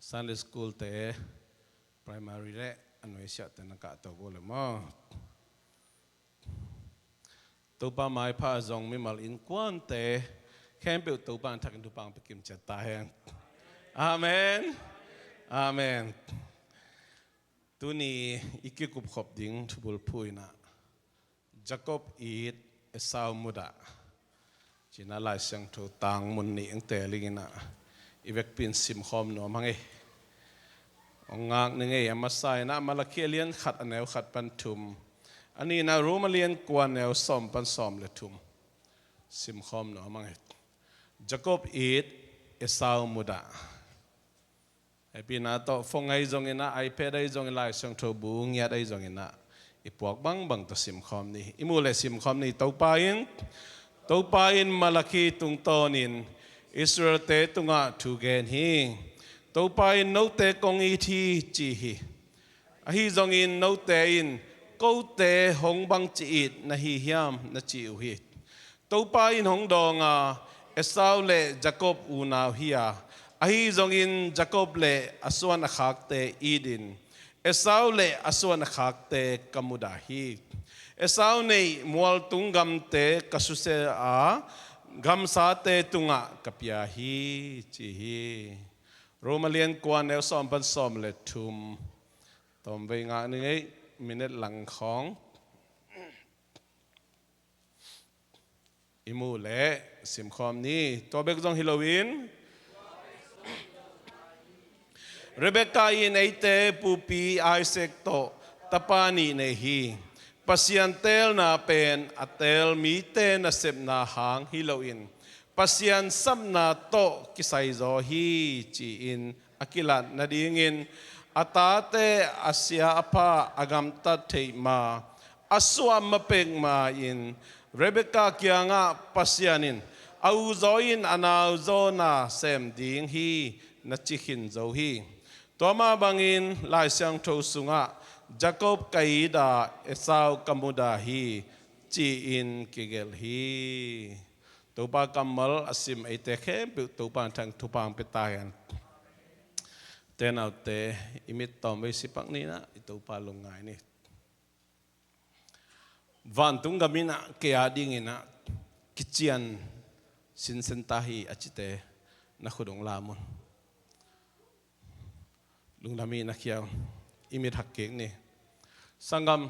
Sunday school te primary le anoi sia te naka to bole mo to pa mai pha zong mi mal in kwan te khem pe to pan thak tu pang pe kim cha ta hen amen amen tu ni ikikup khop ding thubul phuina Jacob eat Esau muda china lai sang tho tang mun ni ang te lingina ivek pin sim khom no mangi ongak ni nge amasai na malakhialian khat aneu khat pan thum ani na romalian kwan neu som pan som le thum sim khom no mangi Jacob eat Esau muda epina to fongai zongina ipad ai zong lai sang tho bung ya dai zongina ipuak bang to sim khom ni imule sim khom ni to pa in malaki tung tonin Israel te tunga thu gen hi to pa in no te kong I thi chi hi a hi zong in no te in ko te hong bang chi it na hi hiam na chi u hi to pa in hong donga Esau le Jacob u naw hiya a hi zong in Jacob le aswan a khak te idin Esau le aswan a khak te kamuda hi Esau nei mual tunggam te kasuse a gam sa te tunga kapia hi chi hi Romalian kwan neu som pan som le thum tom ve nga ni ngei minute lang khong imu le sim khom ni to bek jong Halloween Rebecca in eite pupi Isaac to tapani ne hi pasian tel na pen atel mi te na sep na hang Halloween pasian sam na to kisai zo hi chi in akilat na dingin atate asya apa agam ta thei ma aswa mapeng ma in Rebecca kianga pasianin au zoin anau zona sem ding hi na chihin zo hi toma bangin lai sang tho sunga Jacob kaida Esau kamuda hi chi in kigel hi topa kamal asim ite khem topa thang thupang petayan ten out te imit tom ve sipak ni na topa lungai ni van tung gamina ke ading ina kichian sin sentahi achite na khudong lamun lunglami na kiaw imit hakkek ni sangam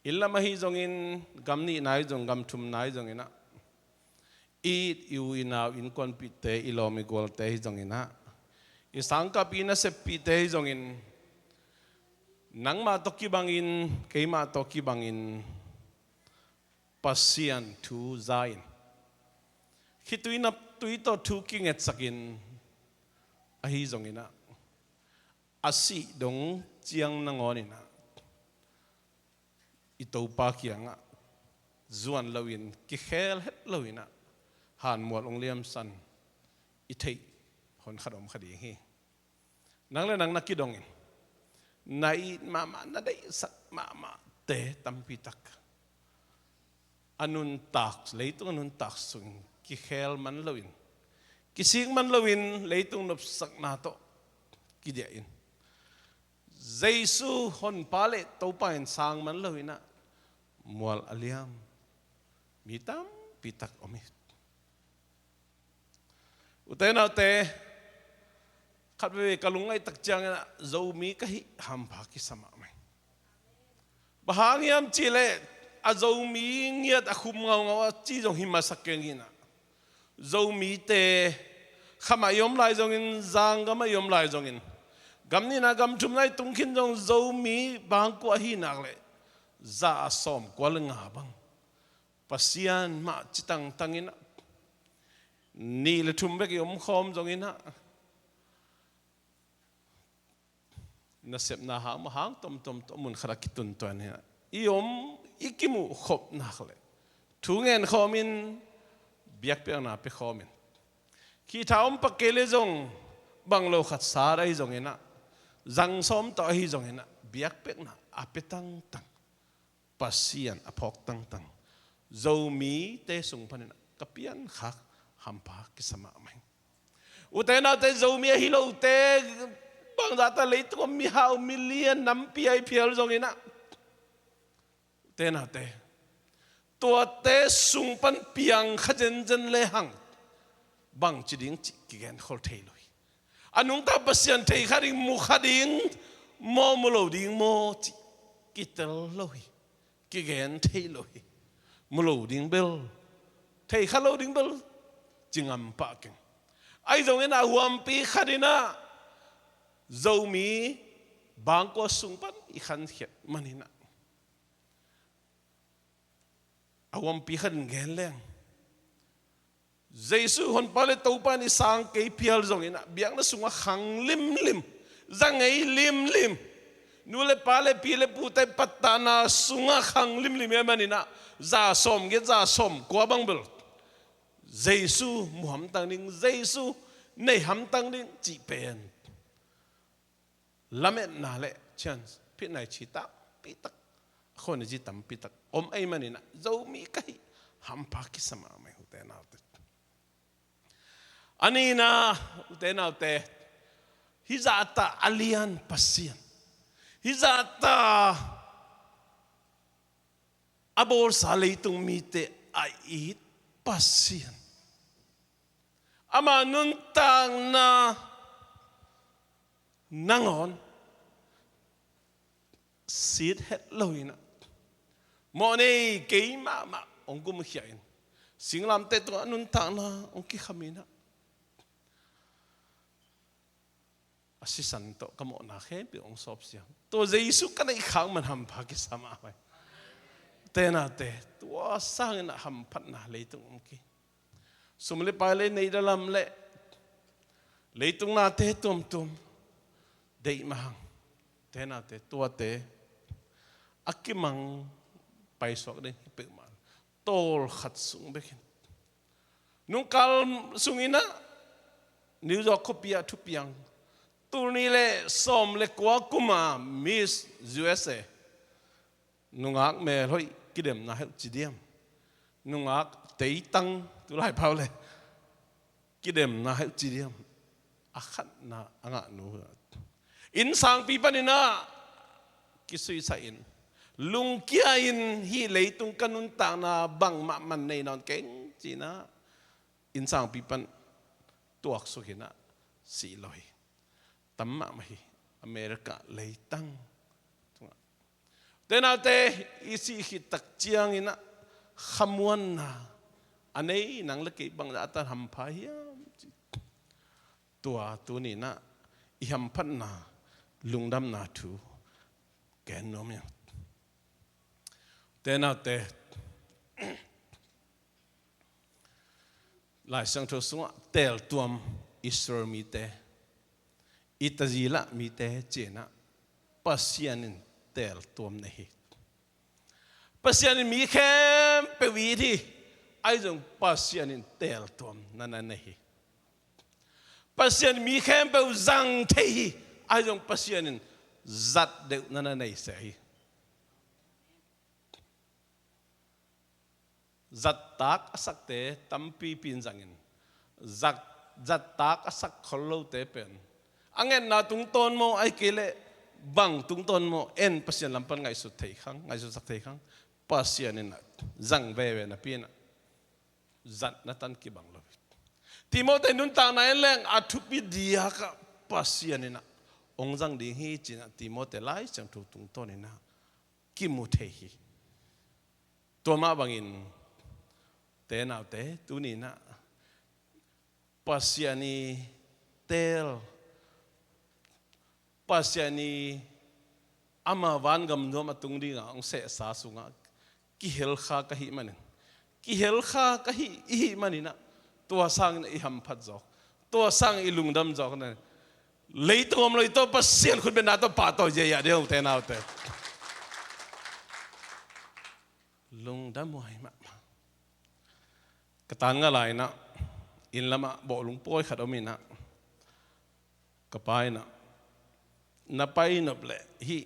illa mahi zongin gamni nai zong gam thum nai zong ina eat you ina in kon pite ilomi gol te zong ina isangka pina se pite zong in nang ma to kibangin keima to kibangin pasian thu zain khituina tuito thu kinget sakin ahi zong ina asi dong chiang nangonina itopa kianga zuan lawin ki khel het lawina han mual ong liam san ithei hon khadom khadi hi nangle nang nakidongin nai mama na dai sat mama te tampitak anun tak leitung anun tak sung ki khel man lawin kising man lawin leitung nop sak na to kidiain Jesu hon pale topain sang man lawina mual aliam mitam pitak omi utena te khatwe kalungai takchang na zomi kahi hampa ki sama mai bahangiam chile azomi ngiat akhum ngau ngau chi jong hima sakengina zomi te khama yom lai jongin zang gama yom lai jongin gamni na gam thum nai tungkhin jong zomi bang ko hi nakle za asom kwalnga bang pasian ma chitang tangina ni le thum bek yom khom jongina na sep na hang tom mun khara kitun to ne iom ikimu khop nakle thungen khomin biak pe na pe khomin ki thaum pakele jong banglo khat sarai jongina zang som to hi jongina biak pe na apetang tang pasian apok tang tang zomi te sung panina kapian khak hampa kisama mai uten na te zo mi hi lo te bang za ta lấy tung mi hao million năm pi phiel zong ina te na te tua te sung pan piang khajen jen le hang bang chi ding chi ki gen khol thei loi anung ta pasian thei kharing mu khading mo mo lo ding mo chi ki tel loi ki gen thei loi mo lo ding bel thei khalo ding bel chingam pa king ai zong ina huam pi khadina zo mi bang ko sung pan i khan hiat manina awam pi khan gen leng Giêsu hon pale tàu pa ni sang cái pial zong ina biang na sunga khang lim lim zang ei lim lim nu le pale pi le pu te patana sunga khang lim lim manina za som ge za som kwa bang bel Giêsu muham tang ning Giêsu nei ham tang ning chi pen lamet na le chance pit nai chi ta pi tak khon ji tam pi tak om ai manina zo mi kai ham pa ki sama mai hu te na anina utena te hizata alian pasien hizata abor saleitung mite ait pasien ama nuntang na nangon sit het loina mone ke ma ongkum hiain singlam te to nuntang na ongki khamina asisan to kamo na khe pi ong sop siang to Giêsu ka nei khang man ham pha ki sama mai te na te to sang na ham phat na le tung ong ki sum le pa le nei dalam le tung na te tum dei mahang te na te to te akimang pai sok de pe man tol khat sung bekin nung kal sungina New York kopia thupiang Tuni le som le kwa kuma Miss USA nungak me hoi kidem na help chidiam nungak tei tang tu lai pau le kidem na help chidiam akhat na anga nu in sang pi panina kisui sa in lung kia in hi leitung kanun ta na bang ma man nei non keng china in sang pi pan tuak su hina si loi tamma mahi Amerika leitang tenate isi hitak chiang ina khamuan na anei nang le ke bang ata hampaya tua tu ni na i hampan na lungdam na thu ken nom ya tenate lai sang tho sunga tel tuam Israel mi te itazila mi te chena pasianin tel tuam nahi pasianin mi khem pe wi thi ai jong pasianin tel tuam nana nahi pasian mi khem pe zang thei ai jong pasianin zat de nana nei sei zat tak asak te tampi pin zangin zat tak asak kholo te pen angen na tung ton mo ai kele bang tung ton mo en pasian lampan ngai su thei khang ngai su sak thei khang pasian in zang ve na pina zat na tan ki bang lo Timote nun ta na leng athupi dia ka pasian in ong zang ding hi china Timote lai chang thu tung ton ina ki mu thei hi to ma bangin te nau te tu ni na pasiani tel pasiani ama van gam no matung dinga ong se sa sunga ki hel kha ka hi manin ki hel kha ka hi manina to sang na i ham phat jok to sang i lungdam jok na leitom loi to pasian khut be na to pa to je ya de te nau te lungdam mai ma katan nga lai na in lama bo lung poi khat omina kapai na napai nop le hi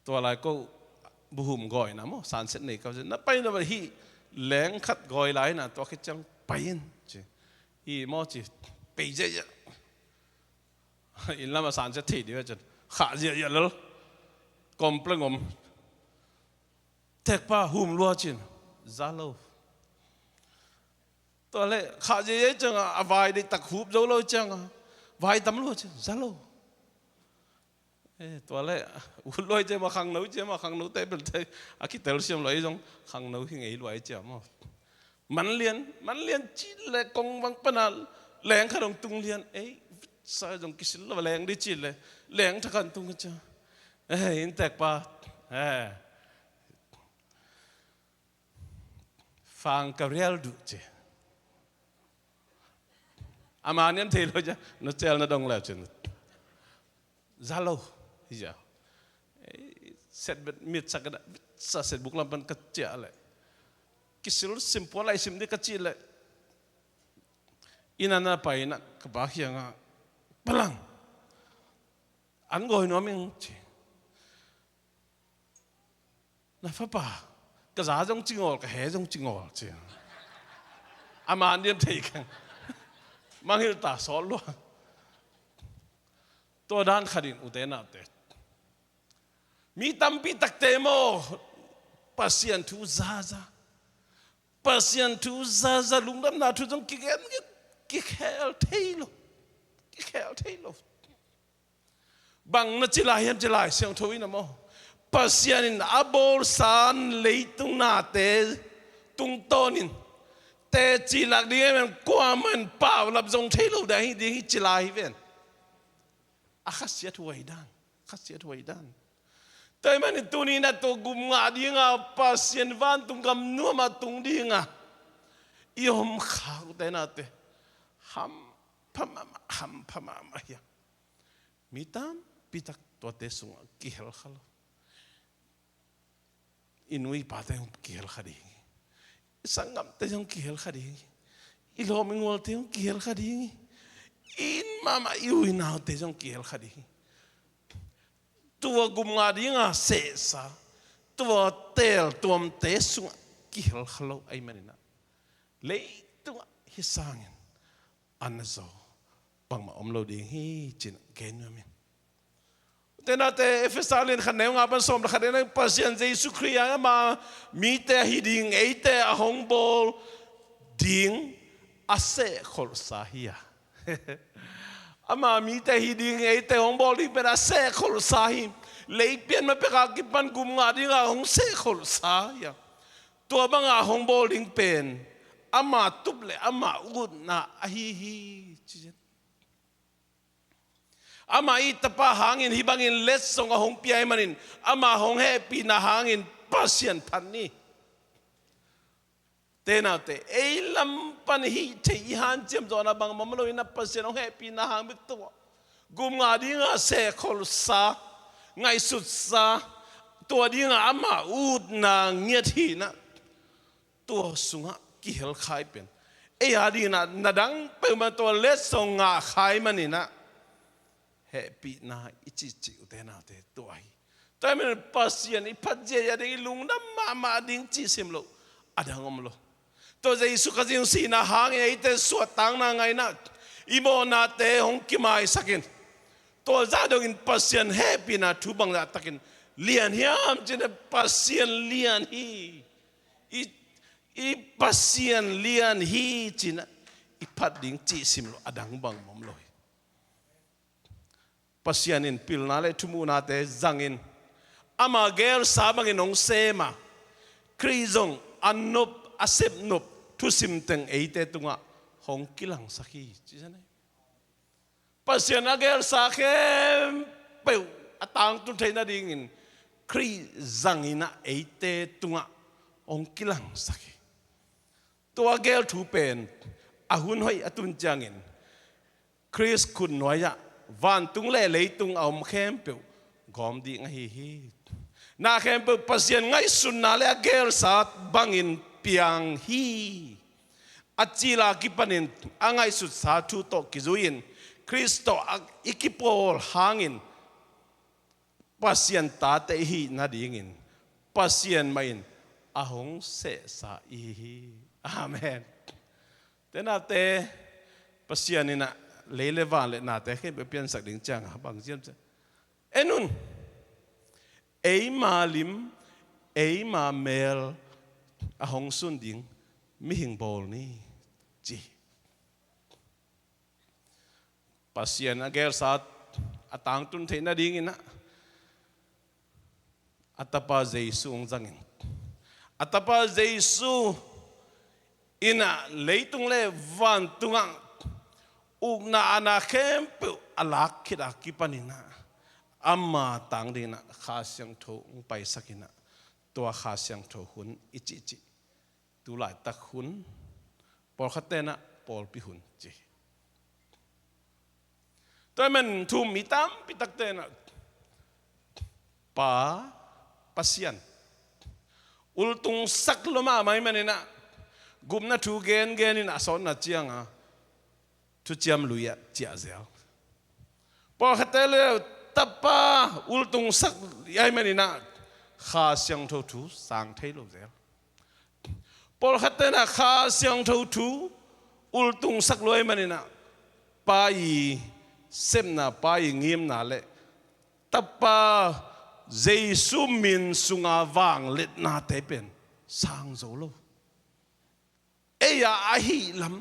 to lai ko buhum goi na mo sunset nei ka napai nop hi leng khat goi lai na to khit chang pain chi hi mo chi bây giờ in lama san sẽ thì đi vậy khá gì vậy lắm còn pleng om tek pa hum lua chin zaloตัวเล่ข้าจะยังจังอ่ะวายได้ตักหูบโจโลจังอ่ะวายตำรวจจังโลตัวเล่อุ่นลอยเจ้ามาขังหนูเจ้ามาขังหนูเตะเป็นเตะอาคิดเตลเสียมลอยจงขังหนูที่ไงลอยเจ้ามันเลียนจีเล่กงวังปนัลแหลงขนมตุงเลียนสายจงกิสิลแหลงได้จีเล่แหลงทักันตุงกันจ้าอินแตกปะฟังกับเรียลดูเจ้อามาเนี่ยเทโลจ้ะนัดเจลนัดดงแล้วจ้ะซาโลฮิจ้ะเสร็จมิดสักกันเสร็จบุกลำพันกัจเจเลยกิสิลสิมพอลายสิมดีกัจเจเลยอินันน่ะไปนะกับบาฮียังพลังอันโกยน้อมิงจีน่าฟ้าป่ากระจาจงจิงออกกระแหจงจิงออกจีอามาเนี่ยเทกันมังฮิลตาสอนล้วนตัวด้านขดินอุเทนาเตมีตัมปีตักเตโมปัสยันทูซาซาปัสยันทูซาซาลุงดำนาทุจงกิเกนกิเคลเทโลกิเคลเทโลบางนัดจิลายจิลายเสียงทวินะโมปัสยันินอับอลซานเลยตุงนาเตตุงโตนินแต่จีหลักดีมันกว่ามันเปล่าลับจงเทโลได้ดีจีลายเว้นข้าเสียถวยด้านข้าเสียถวยด้านแต่มันตัวนี้นะตัวกุมงาดีงาปัสยันวันตุงกำนัวมาตุงดีงายอมข้าวแต่นาเตฮัมพม่ามาเฮียมีตามพิทักตัวเตสุงกิเฮลขลอินุยปาเตงกิเฮลขดีสังกัมเตยงกิเฮลขดีอิโลมิงวลเตยงกิเฮลขดีอินมาอยู่อินาวเตยงกิเฮลขดีตัวกุมงาดีงาเสสาตัวเตลตัวมเตสุงกิเฮลขลไอมันนะเลยตัวฮิสังอันนั้นโซบังมาอมโลดีฮีจินเกนมินแต่นาเตเอฟซาลินขันเนงอาบันสมขันเนงปัสยันเจสุครีย์มามีแต่ฮิดิงเตอหงบอลดิงอาเซขอลสาฮียอามามีแต่ฮิดิงเตหงบอลดิเป็นอาเซขอลสาฮีเลยเปลี่ยนมาเป็นการกิปันกุมงาดิงอาหงเซขอลสาฮียตัวบังอาหงบอลดิงเป็นอามาตุบเลยอามาอุดนะฮีจิตอามาอีตาป้าหางินฮิบังินเลสส่งอาหงปีไอมันินอามาหงเฮปีนาหางินปัสยันพันนี่เตนาเตเอลัมปันฮีเทีฮันเจมจอนาบังมัมโลอินาปัสยันหงเฮปีนาหางบิตัวกุมงาดีงาเซคอลซาไงสุดซาตัวดีงาอามาอุดนาเงียทีนะตัวสุงะกิเฮลขายเป็นอาดีนะนาดังเป็นมาตัวเลสส่งงาขายมันนี่นะเฮปีนาอิจิอุเตนาเตตัวไอแต่มันปัสยันอิพัดเจียได้ลุงน้ำมาดิ้งจิสิมโลอดังอมโลตัวใจสุขจิงสีนาหางไอเตสวดตังนางไงนะอีโมนาเตหงกิมาไอสักินตัวใจดงอินปัสยันเฮปีนาทุบังละตักินเลียนเฮียมจินปัสยันเลียนฮีอีปัสยันเลียนฮีจินอิพัดดิ้งจิสิมโลอดังบังมอมโลปัสยันินพิลนาเลทุมูนาเตจังอินอามาเกลสาบังอินองเซมาครีซงอันนบอาเซบนบทุสิมเตงเอเตตุงะหงกิลังสักีจีจันไอปัสยันอาเกลสาเข้มเปิวอตังตุนเทนาดิงินครีจังอินะเอเตตุงะหงกิลังสักีตัวเกลทูเป็นอาหุนหอยอตุนจังอินคริสคุณน้อยะวันตุงเล่เลยตุงเอาเข้มเปิวกอมดีงฮีนาเข้มเปิวปัสยันไงสุนนาเลเกลสัตบังอินเปียงฮีอัจจิลากิปันินอ่างไงสุดสาธุโตกิจุอินคริสโตอิกิโปลหางินปัสยันตาเตฮีนาดีงินปัสยันไม่อินอาหงเสสาอีฮีอาเมนแต่นาเตป pasian ina lele van le na te khe be pian sak ding chang bang jiam cha enun ei malim ei ma mel a hong sun ding mi hing bol ni chi pasian a gel sat atang tun the na ding ina atapa jesu ong jangin atapa jesu ina leitung le van tungang ugna ana kempu alak khida kipanina amma tang dina kha siang tho ung pai sakina to kha siang tho hun ichi chi tu lai tak hun por khatena pol pi hun chi toy man thum mitam pitak tena pa pasian ultung sakloma mai manina gumna thu gen in ason na chianga thu chiam luya chia zel por khatele tapa ultung sak yai manina kha siang tho thu sang thei lo zel por khatena kha siang tho thu ultung sak loi manina pa yi semna pa yi ngim na le tapa jesu min sunga wang let na te pen sang zo lo eya ahi lam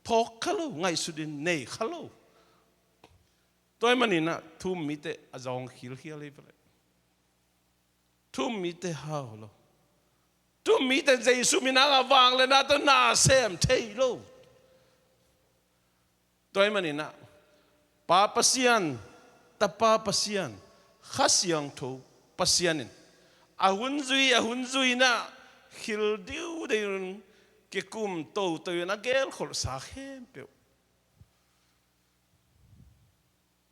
phok khalo ngai sudin nei khalo toy manina thum mite azong khil khil le thum mite ha lo thum mite jesu min anga wang le na to na sem thei lo toy manina pa pasian tapa pasian khasiang tho pasianin ahun zui na khil diu de ke kum to na gel khol sa khem pe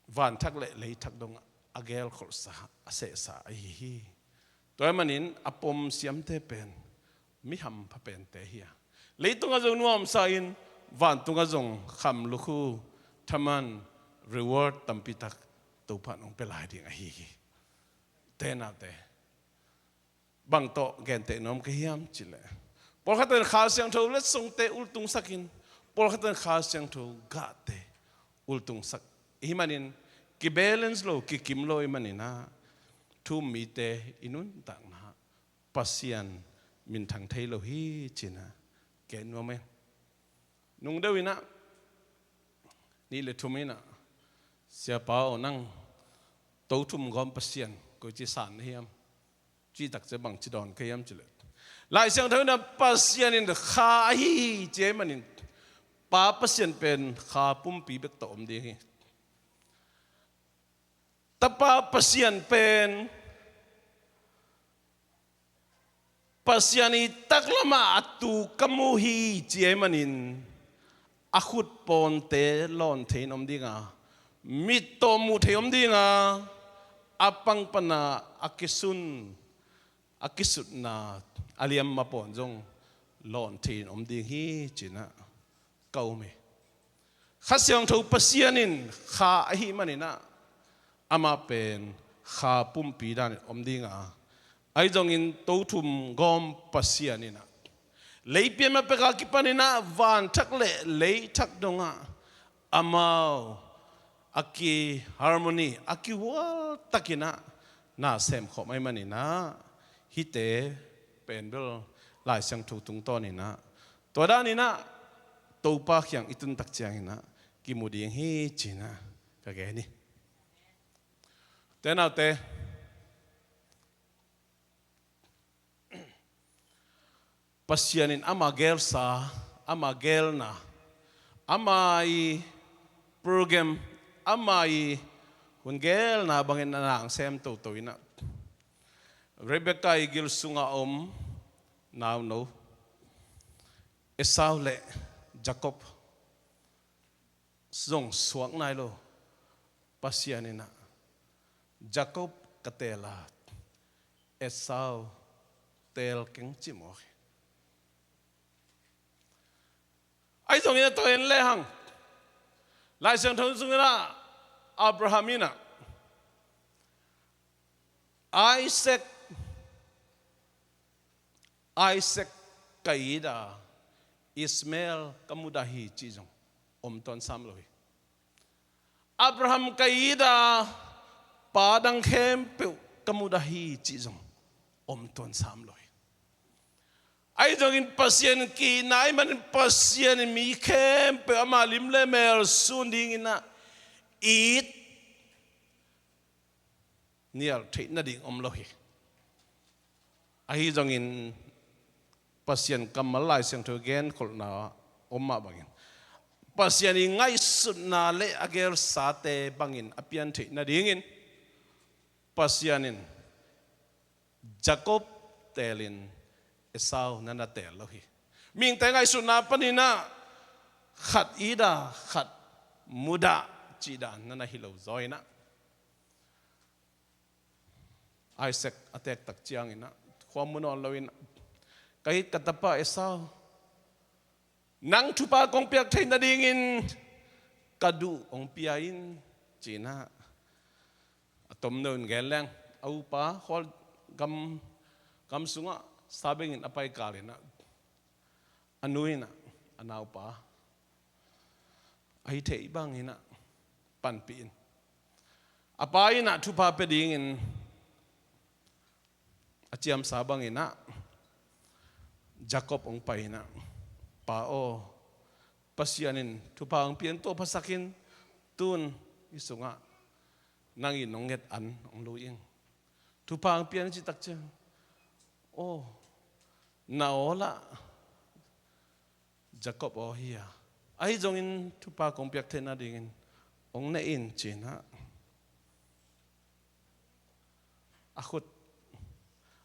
van thak le thak dong agel khol sa ase sa ai hi toy manin apom siam te pen mi ham pha pen te hi leitung a zong nuam sa in van tunga zong kham lu khu thaman reward tampitak to phan ong pelai ding a hi te na te bang to gen te nom ke hiam chile por khatan kha siang tho let song te ultung sakin por khatan kha siang tho ga te ultung sak himanin ki balance lo ki kim lo imanina thu mi te inun tak na pasian min thang thei lo hi china ke no me nung dewina ni le thumina sia pa onang to thum gom pasian ko chi san hiam chi tak che bang chi don ke yam chile lai siang tho na pasian in kha hi che manin pa pasian pen kha pum pi bek to om ding hi tapa pasian pen pasiani taklama atu kamu hi che manin akhut pon te lon thein om dinga mit to mu the om dinga apang pana akisut na aliam mapon jong lon thein om ding hi china kaume khasyang tho pasianin kha hi manina ama pen kha pum pi dan om dinga ai jong in to thum gom pasianina leipian ma peka kipanina van thak le lei thak donga amao aki harmony aki wal takina na sem kho mai manina hite penbel lai sang thu tung to ni na to da ni na to pa khyang itun tak chiang na ki muding hi china ka ge ni te na te pasianin ama gel sa ama gel na amai program amai hungel na bangin na ang sem to ina Rebecca igil sunga now no Esau le Jacob zong suang nai lo pasianina Jacob katela Esau tel keng chimo ai zong ina to en le hang lai sang thong sung na Abrahamina Isaac kaida Ismail kamudahi chijong ton sam loi Abraham kaida padang khem pe kamudahi chi jong ton sam loi ai jong in pasien ki nai man pasien mi khem pe amalim le mel sun ding ina eat nial thei na ding loi ai jong in pasien kamalai siang thu gen khol na ma bangin pasien ngai sut na le agel sate bangin apian thei na dingin pasianin Jacob telin Esau nana tel lohi ming te ngai sut na panina khat ida khat muda chida nana hilo zoina Isaac atek tak chiang ina khwamunon loin kahit katapa Esau nang thupa kong piak thei na dingin kadu ong piain china atom non geleng au pa hol gam sunga sabengin apai kalina anuina anau pa ai thei bangina panpin apai na thupa pe dingin achiam sabangina Jacob ong paina pao pasianin tupang pian to pasakin tun isunga nangi nonget an ong luing tupang pian chi takcha oh naola Jacob oh hiya ai jongin tupa kong piak thena dingin ong na in china akhut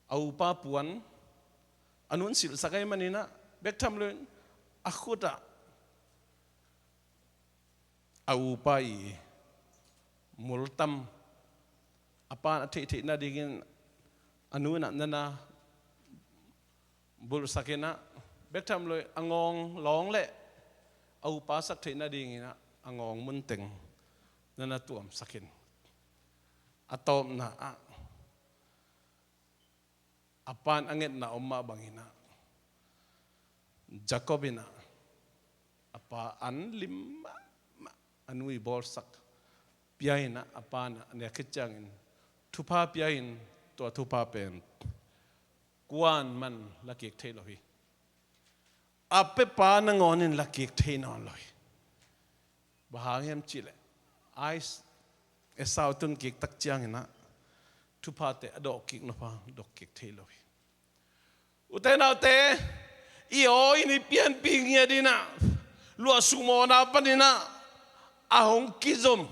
au pa puan anun sil sakai manina bek tham leun akhuta au pai multam apa thei na dingin anuna nana bul sakena bek tham loi angong long le au pa sak thei na dingina angong mun teng nana tuam sakin atom na apan anget na omma bangina Jacobina apa anlim anui bolsak piaina apana ne kichangin thupa piain to thupa pen kuan man lakik theilohi ape pa na ngonin lakik theinon loi bahangem chile ais esau tun kik tak chiangina thupa te adok kik no pa dok kik theilohi utenau te iyo ini pian pingnya dina lua sumona panina ahong kizom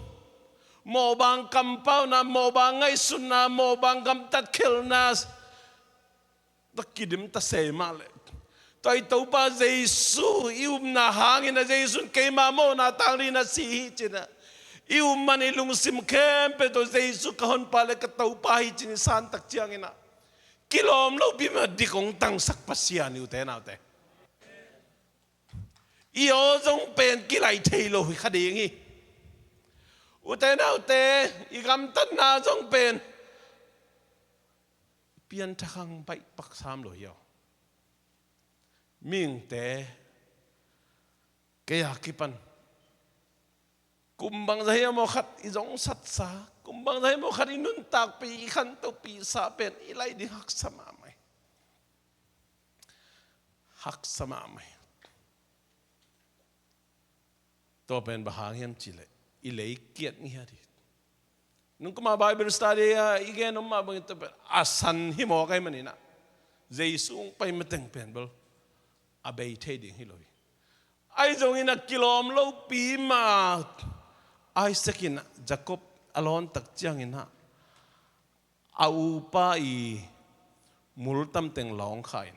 mo bang kampau na mo bang ngai sunna mo bang gam tat khil nas takidim ta semale toi to pa jesu ium na hangin na jesu ke ma mo na tangri na si china ium mani lung sim kem pe to jesu kahon pale ka to pa hi chin san tak chiang ina kilom lo bi ma dikong tang sak pasian u te na te iyo jong pen kilai thailo hi khadingi utenau te igam tan na jong pen pian thang bai pak sam lo yo ming te ke ya kipan kumbang zai mo khat i jong sat sa kumbang zai mo khat inun tak pi khan to pi sa pen ilai di hak sama mai hak sama mai to pen bahangem chile ilei kiat ni hari nung kuma Bible study igen umma bang to asan himo kai manina jesu pai mateng pen bol abei theding hiloi ai jong ina kilom lo pi ma ai sekin Jacob alon tak chiang ina au pa i multam teng long khain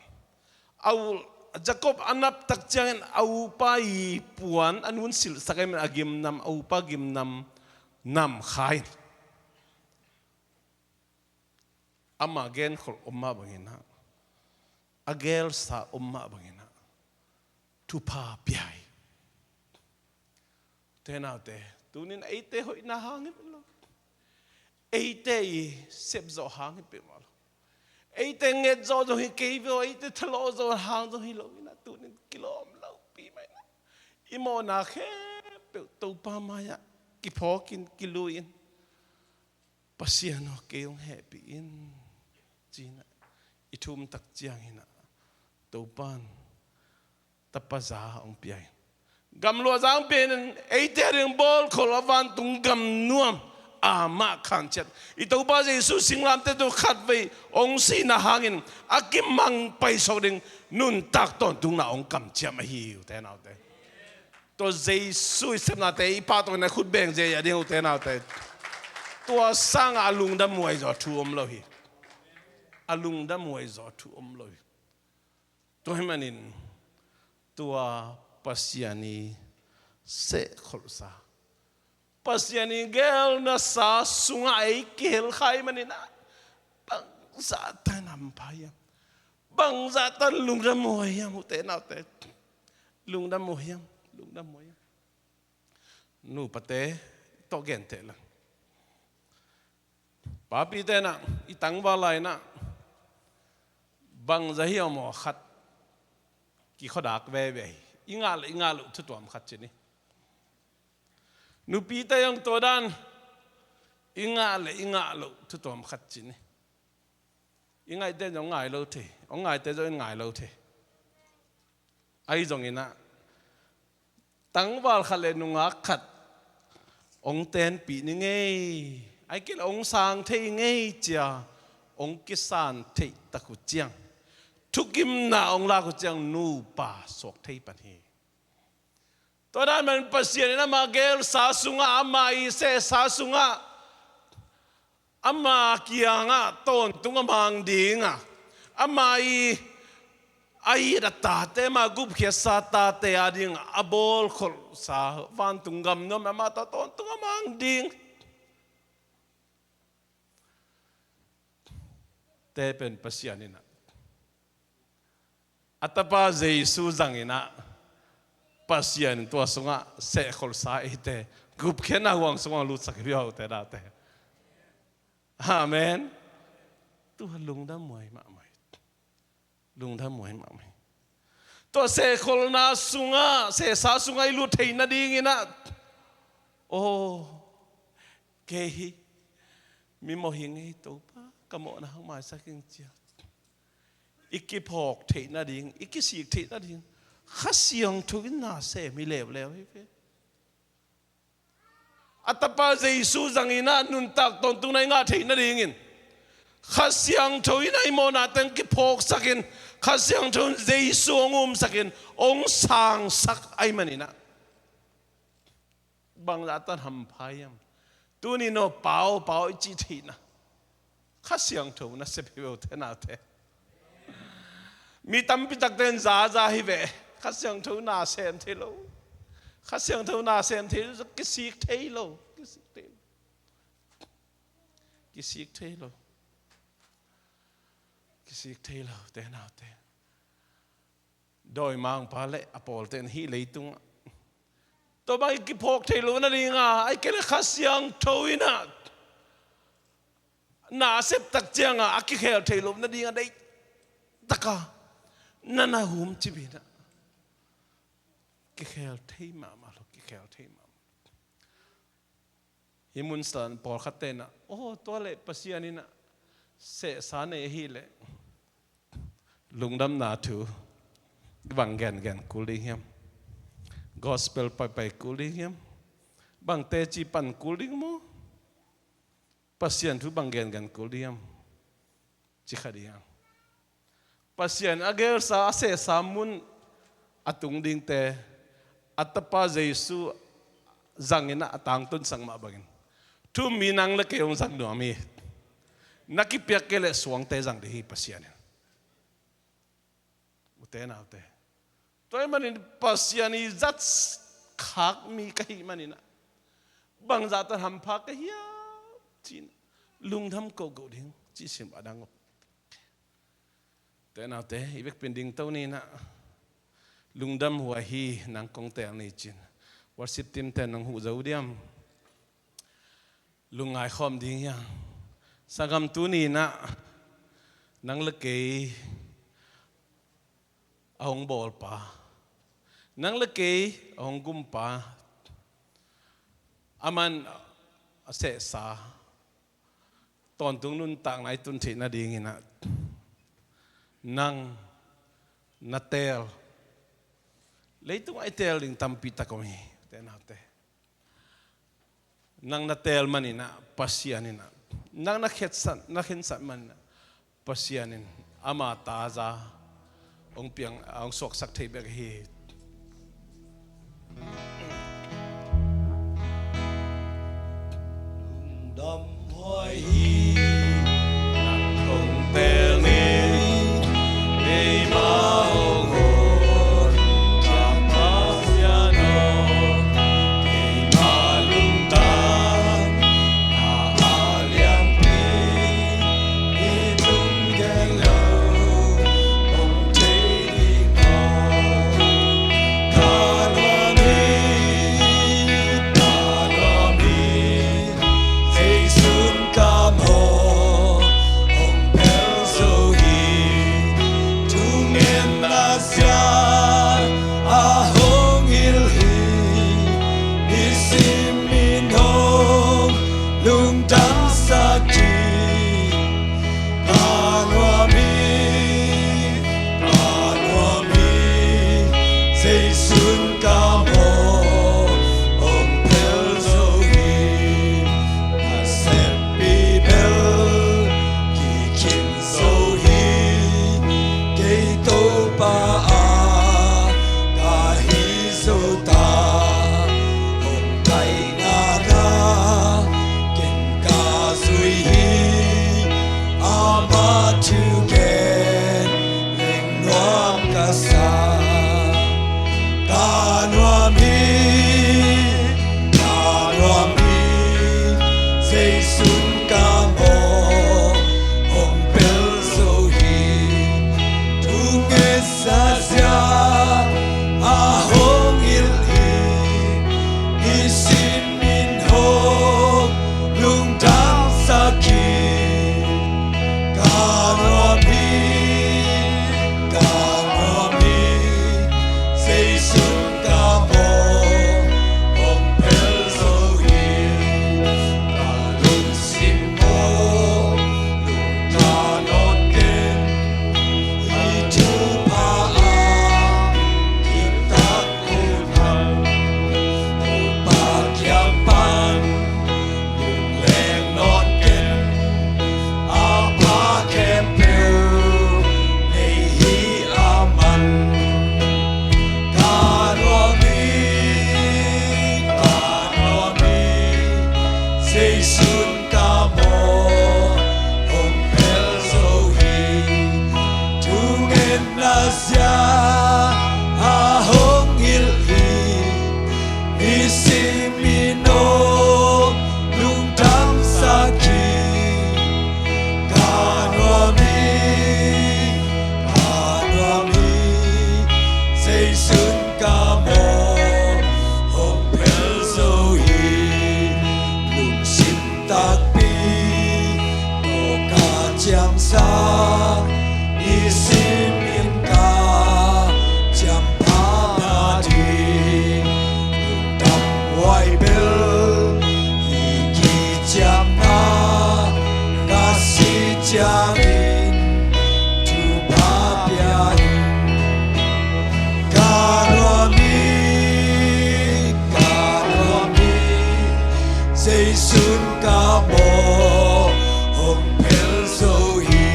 au Jacob anap tak chiang au pa i puan anun sil sakai man agim nam au pa gim nam khain ama gen khol umma bangina agel sa umma bangina tupa piai tenaute tunin eite hoi na hangip lo eite sep zo hangip pe mal eite nget zo zo hi keivo eite thlo zo hang zo hi lo na tunin kilom lo pi mai na imo na khe tàu pa maya ki phokin kiluin pasiano kayong happy in China itum tak chiang hina tàu pan tapaza ong piai gam lo zang pen ei te ring bol kholavan tung gam nuam ama khang chat itau pa Jesus singlam te tu khat ve ong si na hangin akim mang pai so ding nun tak ton tung na ong kam cham hi te nau te to Jesus sem na te pa to na khut beng je ya ding te nau te to sang alung da muai zo thu om lo hi alung da muai zo thu om lo hi to himanin tua pasiani se kholsa pasiani gel na sa sungai kel khai manina bang za tanam phaya bang za tan lung da moyam te na te lung da moyam nu pate to gen te la papi te na itang ba lai na bang za hiam mo khat ki khodak ve ve ingal thu tuam khat chini nu pi ta yang to dan ingal thu tuam khat chini ingai te jong ngai lo the ong ngai te jo ngai lo the ai jong ina tang wal khale nu nga khat ong ten pi ni ngei ai kil ong sang the ngei cha ong ki san the ta ku chiang thukim na ong la ku chiang nu pa sok thei pan hi to dan man pasien na ma gel sa sunga ama I se sa sunga ama kianga ton tunga mang dinga ama ai da ta te ma gup khia sa ta te ading abol khol sa van tungam no ma ta ton tunga mang ding te pen pasianina atapa Jesus zangina pasian tua sunga se khol sa ite gup khena wang sunga lu sak biao te da te amen tu lung da moi ma mai lung da moi ma mai to se khol na sunga se sa sunga lu theina ding ina o ke hi mi mo hingi to pa kamo na hang mai saking chia iki phok theina ding iki sik theina ding khasiang thuin na se mi lew lew hi fe atapa Jesus zangina nun tak ton tung nai nga theina ding in khasiang thuin ai mo na tang ki phok sakin khasiang thun Jesus ngum sakin ong sang sak ai manina bang la tan ham phayam tu ni no pau chi thina khasiang thun na se pheu the na the mi tam pi tak ten za hi ve khasiang thun na sem the lo khasiang thun na sem the ki sik the lo ki sik the lo te na te doi mang pa le apol ten hi leitung to bai ki phok the lo na ringa ai ke khasiang thoina na sep tak chianga aki khel the lo na dinga dei taka nana hum chibina ki khel thei ma lo ki khel thei ma himun stan por khatena o to le pasianina se sane hi le lungdam na thu bang gen kuli hiam gospel pai kuli hiam bang te chi pan kuli mo pasian thu bang gen kuli hiam chi khadiang pasian agel sa se samun atung ding te atapa Jesus zangina atang tun sang ma bangin tu minang le keong sang no mi nakipyak kele suang te jang de hi pasian utena ute toy manin pasiani zat khak mi kai manina bang zata ham pha ka hiya chin lungdam ko go ding chi sim adang tena te ibek pending to ni na lungdam huwa hi nang kong te ni chin worship team ten nang hu zau diam lungai khom ding ya sagam tu ni na nang le ke ahong bol pa nang le ke ahong gum pa aman ase sa ton tung nun tang nai tun thi na ding ina nang natel leitung ai tel ding tampita ko mi tenate nang natel manina pasianina nang nakhetsan man pasianin ama taza ong piang ong sok sak thei bek hi đầm hoài hi nang không tel ni đi mau hồn chạm pasiano đi malung tan na aliam pi đi tung gen lâu ông thấy đi mau ta loa mi xây xuân cam hồ ông pel sâu hi tung em na sia a hong il hi isim min hong lung tan sa ki ta loa mi xây xuân cam hồ ông pel sâu hi a sep pi bel ki kin sâu hi cây tô pa a ka hi so ta ông tay na ga ken ka sui hi a ma tu gen leng nuam ka sa ka nuam hi xây xuân ca mô ông pel sâu hi thu nghe xa xa a hong il hi isin min hong lung tam sa ki ka nuam hi xây xuân ca mô ông pel sâu hi ta lung sim mô lung ta not ken i chu pa a kim ta ku tham ku pa kiam pan lung leng not ken a pa kem peu nei hi a man ka nuam mi xây xuân ca mô ông pel sâu hi thu nghe na sia a hong il hi isim min hong lung tam sa ki ka nuam mi xây xuân ca mô ông pel sâu hi lung sim tak pi to ka cham sa isim in ka cham pa na di lung tam wai bel hi ki cham na ka si cham in tu pa pia ka nuam mi xây xuân ca mô ông pel sâu hi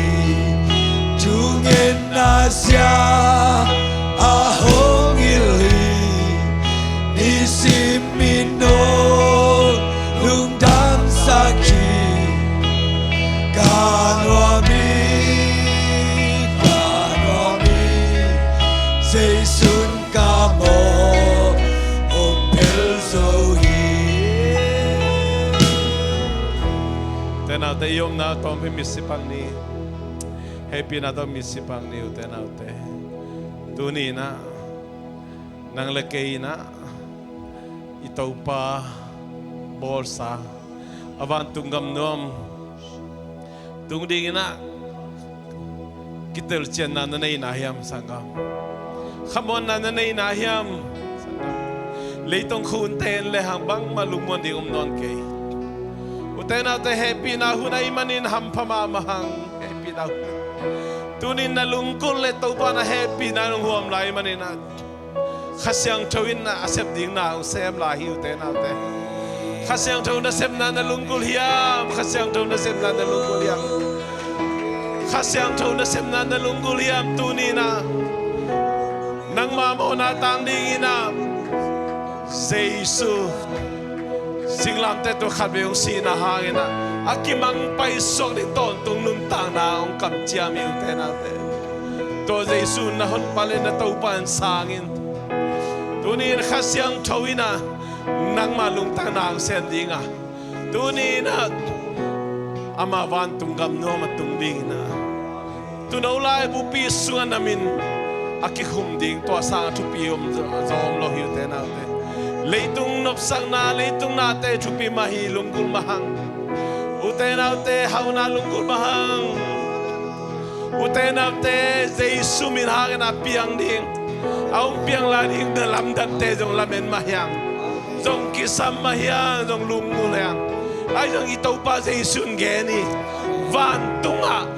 chu nghe na sia a hong il hi isim min hong lung tam sa ki ka nuam mi xây xuân ca mô ông pel sâu hi tena te yom na tom pi misipang ni happy na tom misipang ni tena te tuni na nang lekei na itaw pa bolsa avan tunggam nom tung ding na kitel chen na nei na hiam sangam khamon na nei na hiam sangam Leitong khun ten le hang bang malumon di non ke. Uten te happy na hunay manin hampama mahang happy na. Tunin na lungkol le tau pa na happy na nung huam lai manin na. Kasyang tawin na asep ding na ang sem lahi uten te. Kasyang tawin na sem na lungkol hiam. Kasyang tawin na sem na lungkol hiam. Kasyang tawin na sem na lungkol hiam tunin na. Nang mamo na tanding ina. Jesus singlam te to khabe ong sina hangina akimang paisok ni ton tung nun tang na ong kam chiam yu te na te to Jesus na hon pale na tau pan sangin tunin khasyang thawina nang malung tang na ang sendinga tunin at amawan tunggam no matung ding na tunaulay bupi sungan namin akikhum ding to sa tupium zom lo yu te na te leitung nopsang na leitung nate chupi mahi lunggul mahang utenaute hauna lunggul mahang utenaute Jesu min hangin apiang ding aung piang lading dalam dante jong lamen mahyang jong kisam mahyang jong lunggul yang ay jong itaw pa Jesu ngeni van tunga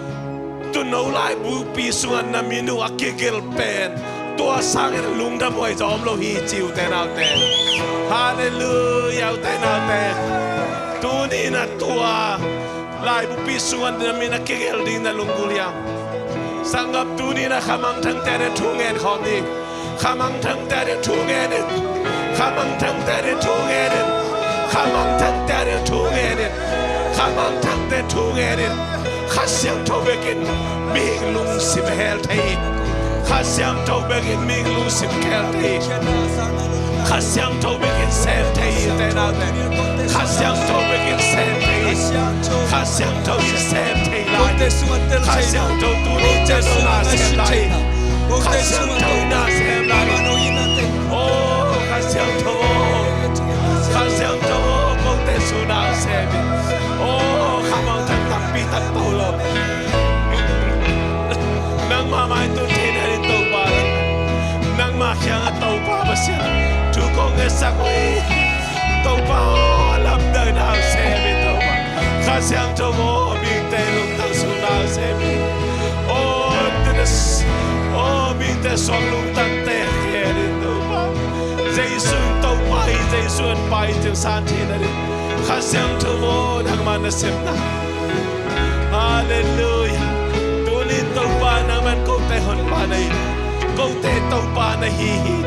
tunaw lai bupi sungan na minu akigil pen tua sangin lungdam oi zom lo hi chiu te nau te hallelujah te nau te tuni na tua lai bu pisungan na mina kegel ding na lunggul yang sangap tuni na khamang thang te thungen khom ni khamang thang te thungen khamang thang te thungen khamang thang te thungen khamang thang te thungen khasyang thobekin ming lung sim hel thai Kasyang tau begin ming lusim kelti Kasyang tau begin sente itenau te Kasyang tau begin sente Kasyang tau sente lai Kasyang tau tuni jesu na sem lai Kasyang tau na sem lai Oh kasyang tau kau te suna sem Oh kamang tak tapi tak tolong Nang mamay tutin nang makyang at tau pa ba siya tukong esak oi tau pa alam day na ang semi tau pa kasyang tau mo bing telong tang sunang semi tinas bing te song lung tang te kaya tau pa Jesun tau pa Jesun pa jeng santi na rin kasyang tau mo nang manasim na hallelujah tulin tau pa naman kong tehon pa na yun Kau te tau pa na hihi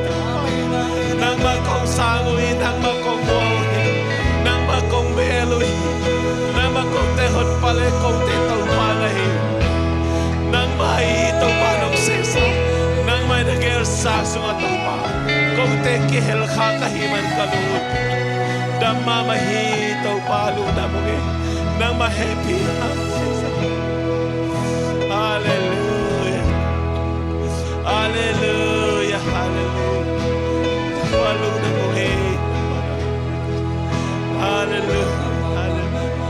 nang makong sangui nang makong buhay nang makong beloy nang makong te hot pale kau te tau pa na hihi nang mai tau pa nong sesa nang may nagel sa sunga tau pa kau te kihel ka kahiman kalut damma mahi tau pa luna mo nang ma-happy hallelujah Hallelujah, hallelujah. Waluna mo hallelujah, hallelujah, hallelujah.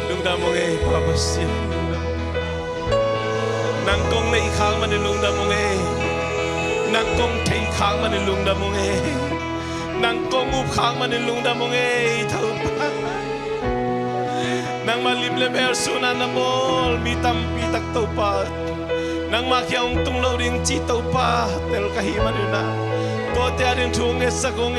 Lungda mo papasya. Nang kong na ikang manilungda mo nang kong thay khang man lung da mong nang kong up khang man lung da mong thau pa nang malim le mer suna na mol mi tam pi tak tau pa nang ma kyang tung lo ring chi tau pa tel ka hi man na to te ring thung sa kong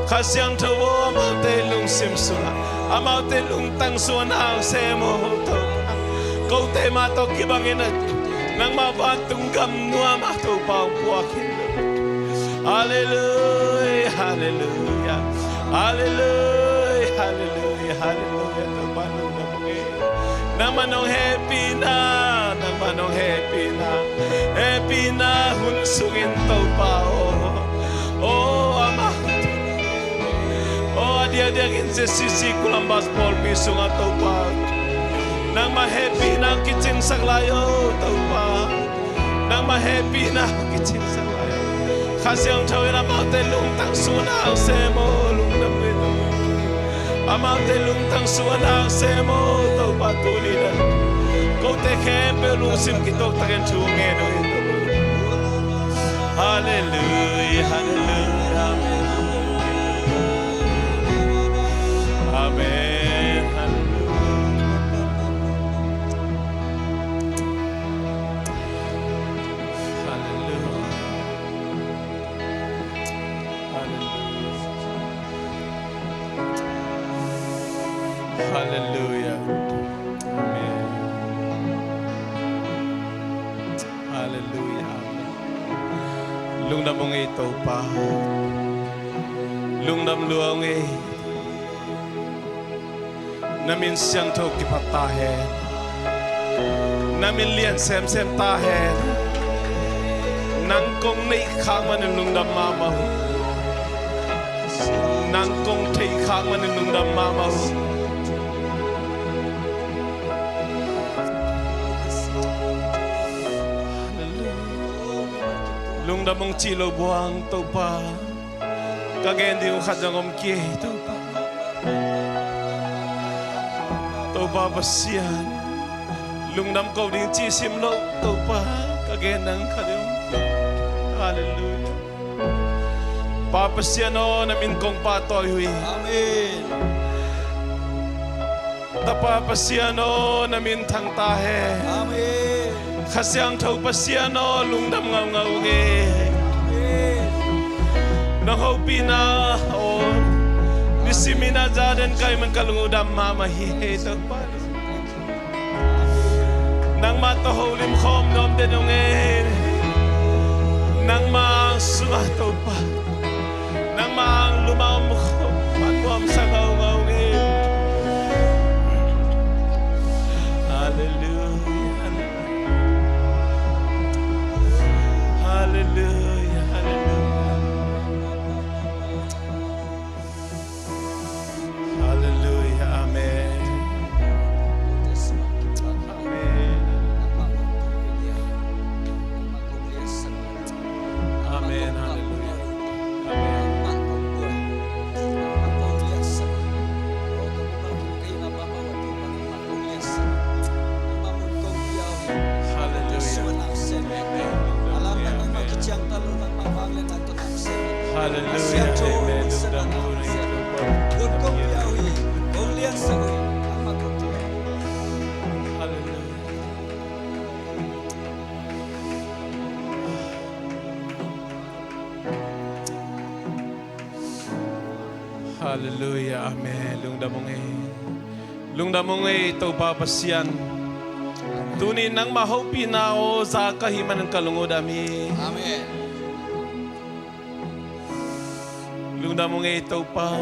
khasyang tho ma te lung sim suna ama te lung tang suna se mo tau ko te ma to ki bangin nang mabatong gamnua mato pang puakin hallelujah hallelujah hallelujah hallelujah hallelujah tabanong namungi namanong happy na hunsungin tau pa ama dia kinse sisi kulambas pol pisung atau pa nang ma-happy na kitchen sang layo tau pa nang ma-happy na kitchen sang layo Kasyang tawin amaw te lung tang sunang semo lung dam ito. Amaw te lung tang sunang semo to patulidan. Kau te kempe lusim kitok taken chungen ito. Hallelujah, hallelujah, amen. Amen, hallelujah. Hallelujah. Amen. Hallelujah. Amen. Lungdam mong ito pa. Lungdam luang namin siyang to kipatahe. Namin lian sem tahe. Nang kong naikang man ng lungdam mamaw. Nang kong taikang man ng lungdam mamaw. Lungdam mong chilo buang to pa. Kagayan di ko kadyang omkie to pa. To pa basyan. Lungdam ko di chisim lo to pa. Kagayan ng kadyang omkie. Hallelujah. Papasyan o namin kong patoy hui. Amen. Tapapasyan o namin tang tahe. Amen. Kasyang tau pasyan o lungdam ngaw ngaw nge. Nang hopi na o nisimina jaden kay man kalungudam mamahihe to pa. Nang matoholim khom nom denunge. Nang mang sungato pa. Nang mang lumaw mo ko patwam sa ngaw ngaw nge. Hallelujah. Hallelujah. Hallelujah. Amen. Amen. Amen. Hallelujah. Amen. Hallelujah. Amen. Hallelujah. Amen. Lungdamong ito papasyan. Tunin ng mahopi na o sa kahiman ng kalungudami. Amen. Lungdamong ito pa.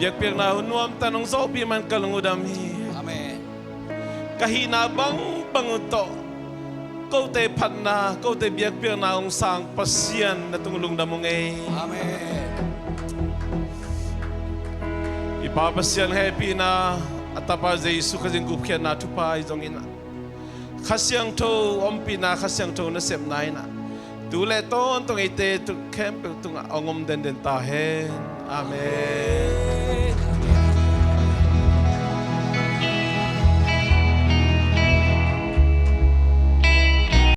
Biyak-biyak na hunuam tanong sa opi man kalungudami. Amen. Kahinabang banguto. Kau te pat na, kau te biyak-biyak na ang sang pasyan na tungulong damong Amen. Ipapasyan happy na at tapa Jesu kasing gupkyan na tupa izong ina. Kasyang to ompi na kasyang to na semnay na. Tule to ontong ite tu kempe tunga ongom den tahen. Amen.